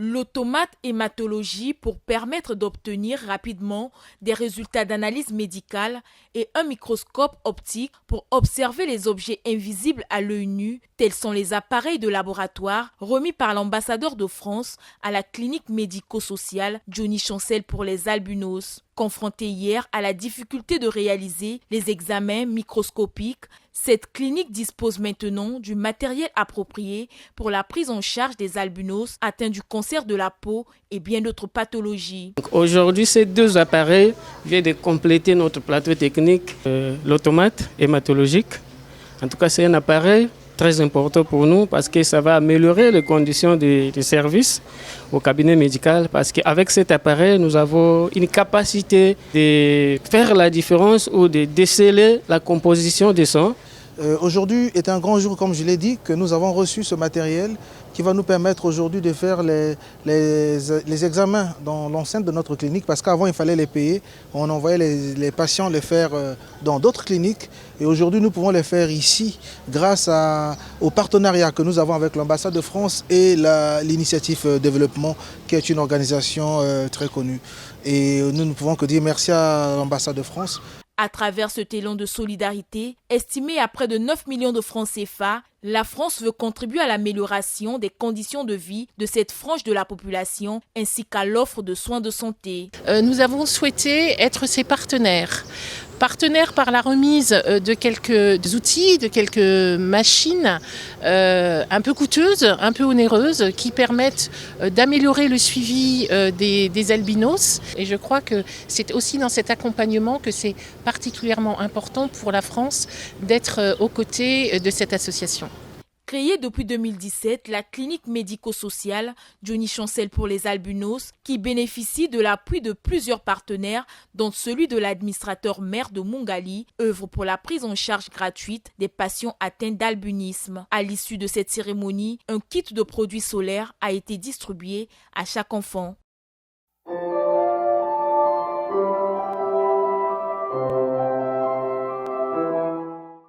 L'automate hématologie pour permettre d'obtenir rapidement des résultats d'analyse médicale et un microscope optique pour observer les objets invisibles à l'œil nu, tels sont les appareils de laboratoire remis par l'ambassadeur de France à la clinique médico-sociale Johnny Chancel pour les albinos. Confronté hier à la difficulté de réaliser les examens microscopiques, cette clinique dispose maintenant du matériel approprié pour la prise en charge des albinos atteints du cancer de la peau et bien d'autres pathologies. Aujourd'hui, ces deux appareils viennent de compléter notre plateau technique, l'automate hématologique. En tout cas, c'est un appareil très important pour nous parce que ça va améliorer les conditions de service au cabinet médical parce qu'avec cet appareil, nous avons une capacité de faire la différence ou de déceler la composition des sang. Aujourd'hui est un grand jour, comme je l'ai dit, que nous avons reçu ce matériel qui va nous permettre aujourd'hui de faire les examens dans l'enceinte de notre clinique parce qu'avant il fallait les payer, on envoyait les patients les faire dans d'autres cliniques et aujourd'hui nous pouvons les faire ici grâce au partenariat que nous avons avec l'ambassade de France et l'initiative développement qui est une organisation très connue et nous ne pouvons que dire merci à l'ambassade de France. À travers ce élan de solidarité, estimé à près de 9 millions de francs CFA, la France veut contribuer à l'amélioration des conditions de vie de cette frange de la population ainsi qu'à l'offre de soins de santé. Nous avons souhaité être ses partenaires. Partenaires par la remise de quelques outils, de quelques machines un peu coûteuses, un peu onéreuses, qui permettent d'améliorer le suivi des albinos. Et je crois que c'est aussi dans cet accompagnement que c'est particulièrement important pour la France d'être aux côtés de cette association. Créée depuis 2017, la clinique médico-sociale Johnny Chancel pour les albinos, qui bénéficie de l'appui de plusieurs partenaires, dont celui de l'administrateur maire de Mongali, œuvre pour la prise en charge gratuite des patients atteints d'albinisme. À l'issue de cette cérémonie, un kit de produits solaires a été distribué à chaque enfant.